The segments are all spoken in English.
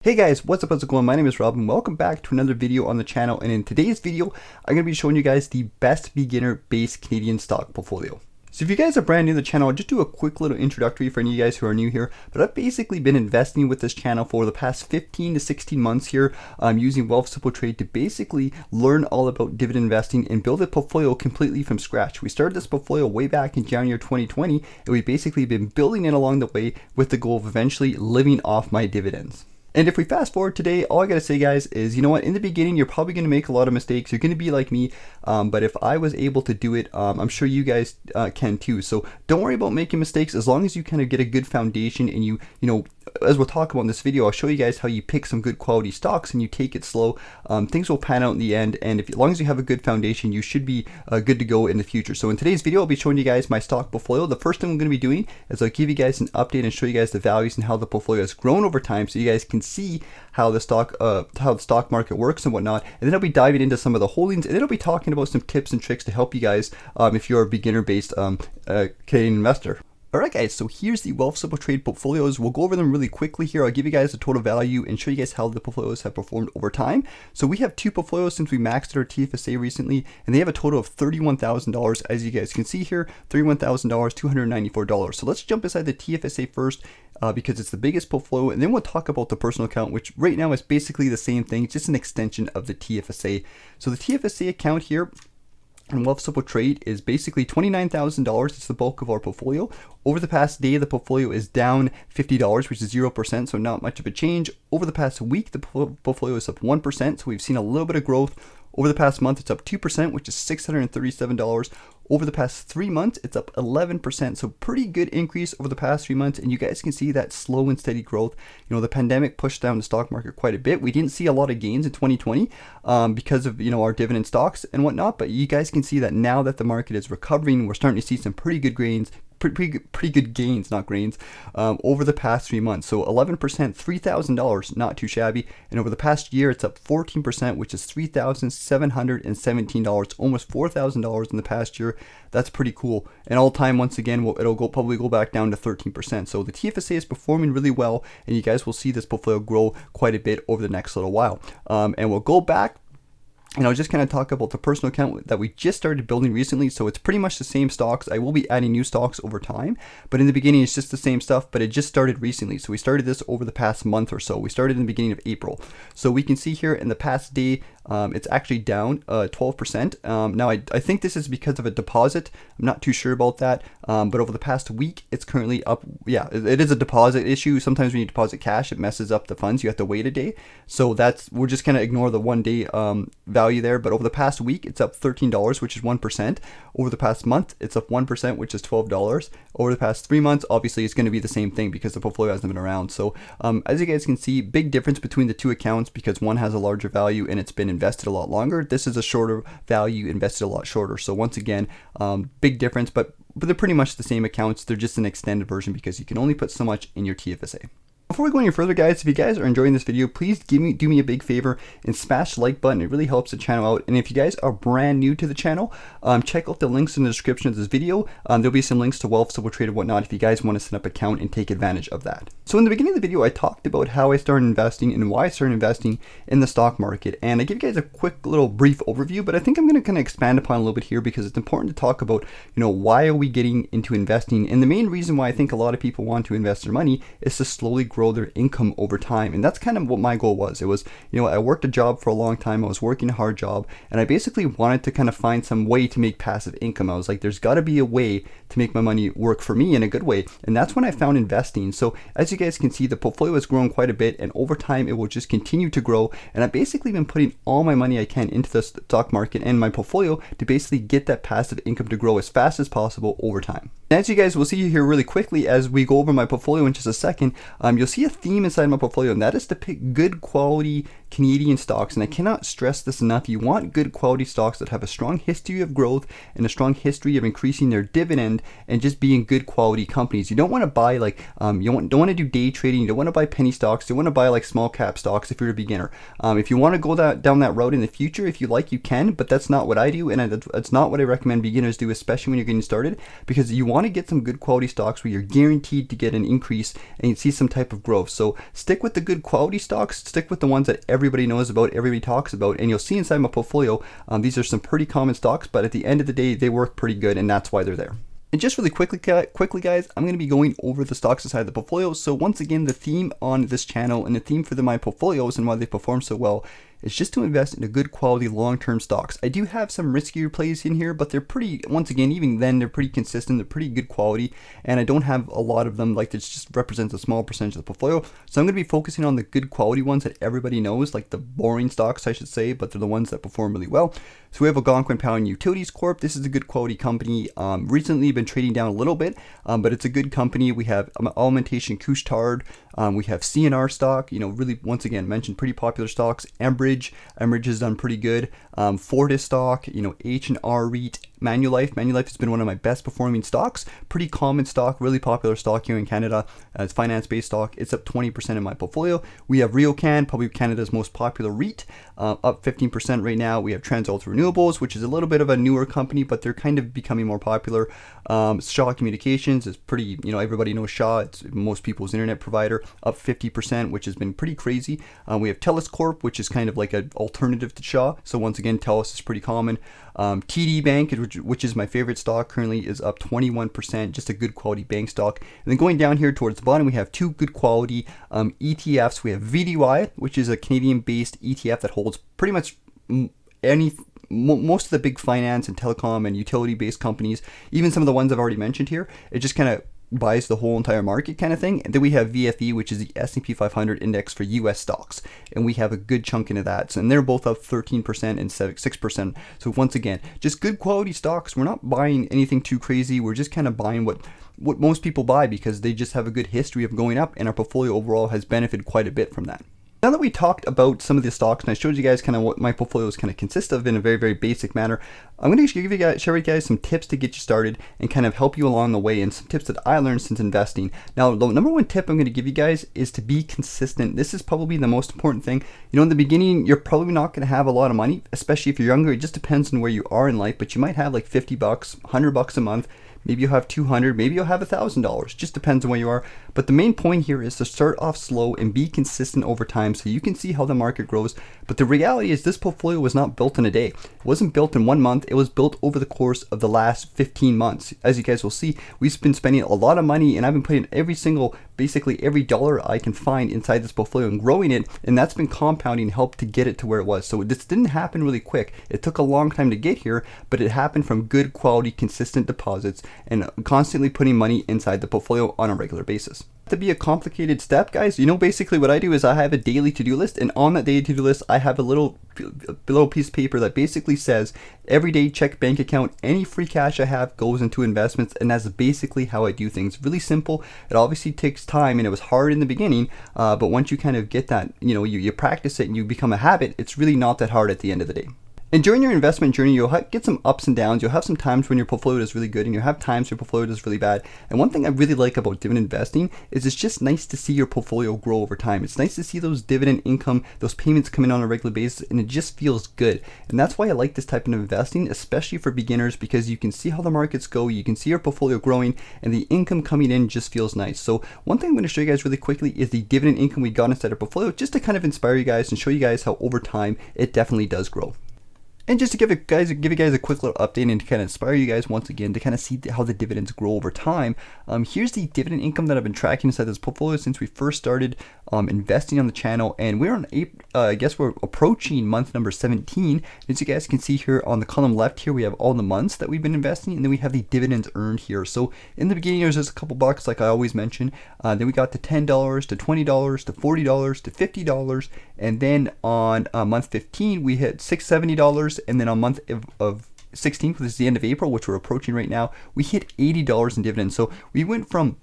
Hey guys, what's up, how's it going? My name is Rob and welcome back to another video on the channel, and in today's video I'm going to be showing you guys the best beginner based Canadian stock portfolio. So if you guys are brand new to the channel, I'll just do a quick little introductory for any of you guys who are new here, but I've basically been investing with this channel for the past 15 to 16 months here. I'm using Wealth Simple Trade to basically learn all about dividend investing and build a portfolio completely from scratch. We started this portfolio way back in January 2020 and we've basically been building it along the way with the goal of eventually living off my dividends. And if we fast forward today, all I gotta say guys is, you know what, in the beginning you're probably gonna make a lot of mistakes. You're gonna be like me, but if I was able to do it, I'm sure you guys can too. So don't worry about making mistakes as long as you kind of get a good foundation and you know, as we'll talk about in this video, I'll show you guys how you pick some good quality stocks and you take it slow. Things will pan out in the end, and as long as you have a good foundation, you should be good to go in the future. So in today's video, I'll be showing you guys my stock portfolio. The first thing I'm going to be doing is I'll give you guys an update and show you guys the values and how the portfolio has grown over time, so you guys can see how the stock market works and whatnot. And then I'll be diving into some of the holdings, and then I'll be talking about some tips and tricks to help you guys if you're a beginner-based Canadian investor. Alright guys, so here's the Wealth Simple Trade portfolios. We'll go over them really quickly here. I'll give you guys the total value and show you guys how the portfolios have performed over time. So we have two portfolios since we maxed our TFSA recently, and they have a total of $31,000. As you guys can see here, $31,000, $294. So let's jump inside the TFSA first because it's the biggest portfolio, and then we'll talk about the personal account, which right now is basically the same thing. It's just an extension of the TFSA. So the TFSA account here and Wealth Simple Trade is basically $29,000. It's the bulk of our portfolio. Over the past day, the portfolio is down $50, which is 0%, so not much of a change. Over the past week, the portfolio is up 1%, so we've seen a little bit of growth. Over the past month, it's up 2%, which is $637. Over the past 3 months, it's up 11%, so pretty good increase over the past 3 months, and you guys can see that slow and steady growth. You know, the pandemic pushed down the stock market quite a bit. We didn't see a lot of gains in 2020 because of, you know, our dividend stocks and whatnot, but you guys can see that now that the market is recovering, we're starting to see some pretty good gains. Pretty good gains, not grains, over the past 3 months. So 11%, $3,000, not too shabby. And over the past year, it's up 14%, which is $3,717, almost $4,000 in the past year. That's pretty cool. And all time, once again, it'll probably go back down to 13%. So the TFSA is performing really well, and you guys will see this portfolio grow quite a bit over the next little while. And we'll go back, and I'll just kind of talk about the personal account that we just started building recently. So it's pretty much the same stocks. I will be adding new stocks over time, but in the beginning it's just the same stuff, but it just started recently. So we started this over the past month or so. We started in the beginning of April. So we can see here in the past day, it's actually down 12%. Now I think this is because of a deposit. I'm not too sure about that, but over the past week it's currently up. Yeah, it is a deposit issue. Sometimes when you deposit cash, it messes up the funds. You have to wait a day. So we're just gonna ignore the 1 day value there. But over the past week, it's up $13, which is 1%. Over the past month, it's up 1%, which is $12. Over the past 3 months, obviously it's going to be the same thing because the portfolio hasn't been around. So as you guys can see, big difference between the two accounts because one has a larger value and it's been invested a lot longer. This is a shorter value, invested a lot shorter. So once again, big difference, but they're pretty much the same accounts. They're just an extended version because you can only put so much in your TFSA. Before we go any further guys, if you guys are enjoying this video, please do me a big favor and smash the like button. It really helps the channel out. And if you guys are brand new to the channel, check out the links in the description of this video. There'll be some links to Wealth Simple Trade and whatnot if you guys want to set up an account and take advantage of that. So in the beginning of the video, I talked about how I started investing and why I started investing in the stock market. And I give you guys a quick little brief overview, but I think I'm going to kind of expand upon a little bit here because it's important to talk about, you know, why are we getting into investing? And the main reason why I think a lot of people want to invest their money is to slowly grow their income over time. And that's kind of what my goal was. It was, you know, I worked a job for a long time. I was working a hard job, and I basically wanted to kind of find some way to make passive income. I was like, there's got to be a way to make my money work for me in a good way. And that's when I found investing. So as you guys can see, the portfolio has grown quite a bit, and over time it will just continue to grow. And I've basically been putting all my money I can into the stock market and my portfolio to basically get that passive income to grow as fast as possible over time. And as you guys will see here really quickly as we go over my portfolio in just a second, you'll see a theme inside my portfolio, and that is to pick good quality Canadian stocks. And I cannot stress this enough. You want good quality stocks that have a strong history of growth and a strong history of increasing their dividend and just being good quality companies. You don't want to buy like don't want to do day trading. You don't want to buy penny stocks. You want to buy like small cap stocks if you're a beginner. If you want to go down that route in the future, if you like, you can, but that's not what I do, and that's not what I recommend beginners do, especially when you're getting started, because you want want to get some good quality stocks where you're guaranteed to get an increase and you see some type of growth. So stick with the good quality stocks, stick with the ones that everybody knows about, everybody talks about, and you'll see inside my portfolio, these are some pretty common stocks, but at the end of the day, they work pretty good, and that's why they're there. And just really quickly guys, I'm going to be going over the stocks inside the portfolio. So once again, the theme on this channel and the theme for my portfolios and why they perform so well is just to invest in a good quality long-term stocks. I do have some riskier plays in here, but they're pretty, once again, even then, they're pretty consistent, they're pretty good quality, and I don't have a lot of them, like it just represents a small percentage of the portfolio. So I'm going to be focusing on the good quality ones that everybody knows, like the boring stocks, I should say, but they're the ones that perform really well. So we have Algonquin Power and Utilities Corp. This is a good quality company. Recently been trading down a little bit, but it's a good company. We have Alimentation Couche-Tard. We have CNR stock, really, once again, mentioned pretty popular stocks. Enbridge has done pretty good. Fortis stock, H&R REIT, Manulife has been one of my best performing stocks. Pretty common stock, really popular stock here in Canada. It's finance-based stock. It's up 20% in my portfolio. We have RioCan, probably Canada's most popular REIT, up 15% right now. We have TransAlta Renewables, which is a little bit of a newer company, but they're kind of becoming more popular. Shaw Communications is pretty, everybody knows Shaw. It's most people's internet provider, up 50%, which has been pretty crazy. We have TELUS Corp, which is kind of like an alternative to Shaw. So once again, TELUS is pretty common. TD Bank, which is my favorite stock currently, is up 21%, just a good quality bank stock. And then going down here towards the bottom, we have two good quality ETFs. We have VDY, which is a Canadian-based ETF that holds pretty much most of the big finance and telecom and utility-based companies, even some of the ones I've already mentioned here. It just kind of buys the whole entire market kind of thing. And then we have VFE, which is the S&P 500 index for US stocks, and we have a good chunk into that. So, and they're both up 13% and 6%. So once again, just good quality stocks. We're not buying anything too crazy. We're just kind of buying what most people buy because they just have a good history of going up, and our portfolio overall has benefited quite a bit from that. Now that we talked about some of the stocks and I showed you guys kind of what my portfolios kind of consist of in a very, very basic manner, I'm going to share you guys some tips to get you started and kind of help you along the way, and some tips that I learned since investing. Now, the number one tip I'm going to give you guys is to be consistent. This is probably the most important thing. In the beginning, you're probably not going to have a lot of money, especially if you're younger. It just depends on where you are in life, but you might have like $50, $100 a month. Maybe you'll have $200, maybe you'll have $1,000. Just depends on where you are. But the main point here is to start off slow and be consistent over time so you can see how the market grows. But the reality is this portfolio was not built in a day. It wasn't built in 1 month. It was built over the course of the last 15 months. As you guys will see, we've been spending a lot of money, and I've been putting basically every dollar I can find inside this portfolio and growing it, and that's been compounding, helped to get it to where it was. So this didn't happen really quick. It took a long time to get here, but it happened from good quality, consistent deposits and constantly putting money inside the portfolio on a regular basis. To be a complicated step, guys, basically what I do is I have a daily to-do list, and on that daily to-do list I have a little piece of paper that basically says every day check bank account, any free cash I have goes into investments, and that's basically how I do things. Really simple. It obviously takes time and it was hard in the beginning, but once you kind of get that, you practice it and you become a habit, it's really not that hard at the end of the day. And during your investment journey, you'll get some ups and downs. You'll have some times when your portfolio does really good, and you'll have times your portfolio does really bad. And one thing I really like about dividend investing is it's just nice to see your portfolio grow over time. It's nice to see those dividend income, those payments come in on a regular basis, and it just feels good. And that's why I like this type of investing, especially for beginners, because you can see how the markets go, you can see your portfolio growing, and the income coming in just feels nice. So one thing I'm going to show you guys really quickly is the dividend income we got inside our portfolio, just to kind of inspire you guys and show you guys how over time it definitely does grow. And just to give you guys a quick little update and to kind of inspire you guys once again to kind of see how the dividends grow over time, here's the dividend income that I've been tracking inside this portfolio since we first started investing on the channel. And we're on I guess we're approaching month number 17. As you guys can see here on the column left here, we have all the months that we've been investing, and then we have the dividends earned here. So in the beginning, there's just a couple bucks, like I always mention. Then we got to $10 to $20 to $40 to $50, and then on month 15 we hit $670, and then on month of 16th, which is the end of April, which we're approaching right now, we hit $80 in dividends. So we went from,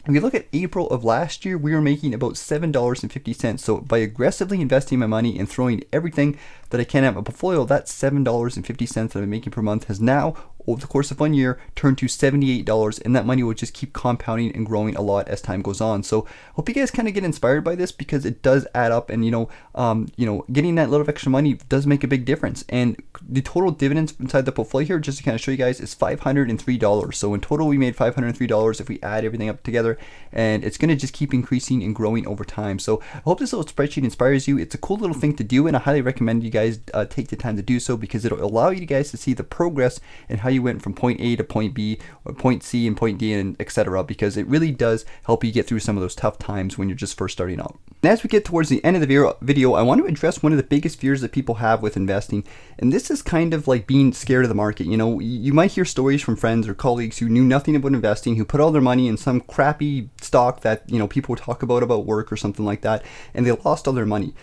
if you look at April of last year, we were making about $7.50. So by aggressively investing my money and throwing everything that I can at my portfolio, that $7.50 that I'm making per month has now over the course of 1 year turn to $78, and that money will just keep compounding and growing a lot as time goes on. So hope you guys kind of get inspired by this, because it does add up, and getting that little extra money does make a big difference. And the total dividends inside the portfolio here, just to kind of show you guys, is $503. So in total we made $503 if we add everything up together, and it's going to just keep increasing and growing over time. So I hope this little spreadsheet inspires you. It's a cool little thing to do, and I highly recommend you guys take the time to do so, because it'll allow you guys to see the progress and how you went from point A to point B, or point C and point D, and etc., because it really does help you get through some of those tough times when you're just first starting out. And as we get towards the end of the video, I want to address one of the biggest fears that people have with investing, and this is kind of like being scared of the market. You might hear stories from friends or colleagues who knew nothing about investing, who put all their money in some crappy stock that people talk about work or something like that, and they lost all their money.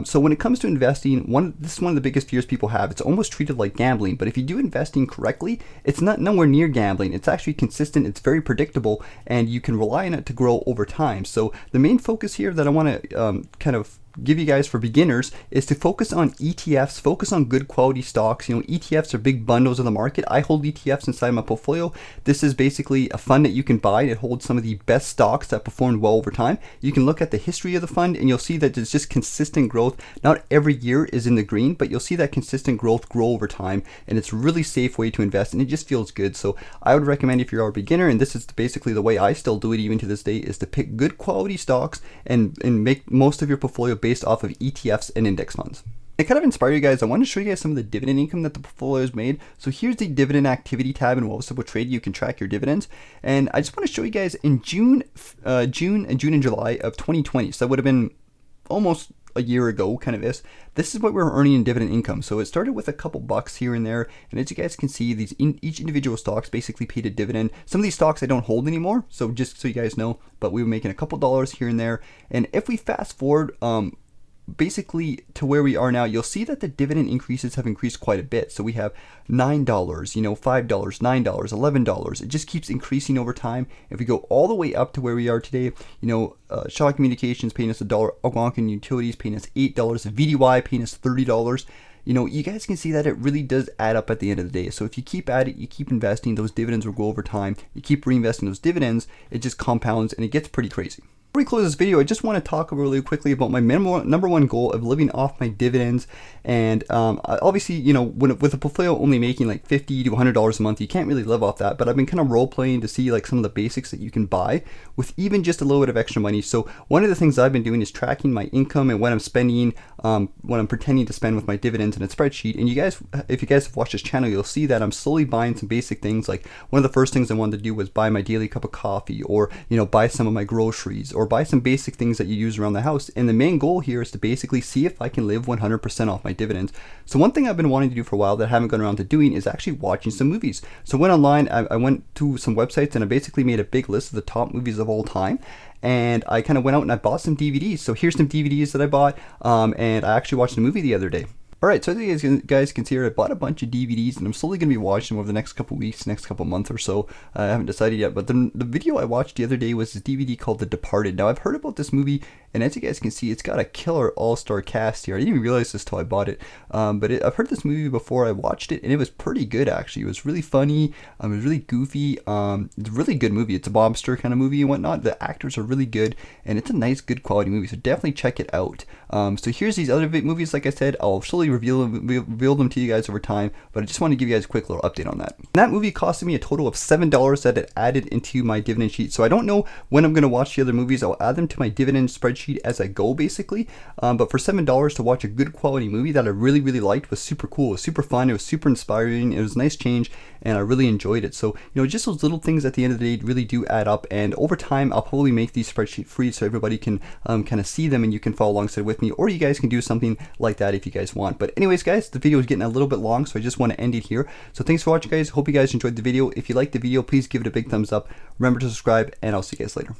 So when it comes to investing, this is one of the biggest fears people have. It's almost treated like gambling, but if you do investing correctly, it's not nowhere near gambling. It's actually consistent, it's very predictable, and you can rely on it to grow over time. So the main focus here that I want to kind of give you guys for beginners is to focus on ETFs, focus on good quality stocks. ETFs are big bundles of the market. I hold ETFs inside my portfolio. This is basically a fund that you can buy. It holds some of the best stocks that performed well over time. You can look at the history of the fund, and you'll see that there's just consistent growth. Not every year is in the green, but you'll see that consistent growth grow over time, and it's a really safe way to invest, and it just feels good. So I would recommend, if you're a beginner, and this is basically the way I still do it even to this day, is to pick good quality stocks and make most of your portfolio based off of ETFs and index funds. To kind of inspire you guys, I want to show you guys some of the dividend income that the portfolio has made. So here's the dividend activity tab in Wealth Simple Trade. You can track your dividends, and I just want to show you guys in June and July of 2020. So that would have been almost a year ago, kind of this is what we're earning in dividend income. So it started with a couple bucks here and there, and as you guys can see, each individual stocks basically paid a dividend. Some of these stocks I don't hold anymore, so just so you guys know, but we were making a couple dollars here and there. And if we fast forward basically to where we are now, you'll see that the dividend increases have increased quite a bit. So we have $9, $5, $9, $11. It just keeps increasing over time. If we go all the way up to where we are today, Shaw Communications paying us $1, Algonquin Utilities paying us $8, VDY paying us $30. You guys can see that it really does add up at the end of the day. So if you keep at it, you keep investing, those dividends will grow over time. You keep reinvesting those dividends, it just compounds, and it gets pretty crazy. Before we close this video, I just want to talk really quickly about my number one goal of living off my dividends. And obviously, with a portfolio only making like $50 to $100 a month, you can't really live off that. But I've been kind of role playing to see like some of the basics that you can buy with even just a little bit of extra money. So one of the things I've been doing is tracking my income and what I'm spending, what I'm pretending to spend with my dividends in a spreadsheet. And if you guys have watched this channel, you'll see that I'm slowly buying some basic things. Like one of the first things I wanted to do was buy my daily cup of coffee, or buy some of my groceries, or buy some basic things that you use around the house. And the main goal here is to basically see if I can live 100% off my dividends. So one thing I've been wanting to do for a while that I haven't gone around to doing is actually watching some movies. So I went online, I went to some websites, and I basically made a big list of the top movies of all time. And I kind of went out and I bought some DVDs. So here's some DVDs that I bought, and I actually watched a movie the other day. Alright, so as you guys can see here, I bought a bunch of DVDs, and I'm slowly going to be watching them over the next couple weeks, next couple months or so. I haven't decided yet, but the video I watched the other day was this DVD called The Departed. Now, I've heard about this movie, and as you guys can see, it's got a killer all-star cast here. I didn't even realize this till I bought it, but I've heard this movie before I watched it, and it was pretty good, actually. It was really funny, it was really goofy, it's a really good movie. It's a mobster kind of movie and whatnot. The actors are really good, and it's a nice, good quality movie, so definitely check it out. So here's these other movies, like I said. I'll slowly reveal them to you guys over time, but I just want to give you guys a quick little update on that. And that movie costed me a total of $7 that it added into my dividend sheet. So I don't know when I'm going to watch the other movies. I'll add them to my dividend spreadsheet as I go, basically. But for $7 to watch a good quality movie that I really, really liked was super cool. It was super fun. It was super inspiring. It was a nice change, and I really enjoyed it. So, just those little things at the end of the day really do add up. And over time, I'll probably make these spreadsheet free so everybody can kind of see them, and you can follow alongside with me, or you guys can do something like that if you guys want. But anyways, guys, the video is getting a little bit long, so I just want to end it here. So thanks for watching, guys. Hope you guys enjoyed the video. If you liked the video, please give it a big thumbs up. Remember to subscribe, and I'll see you guys later.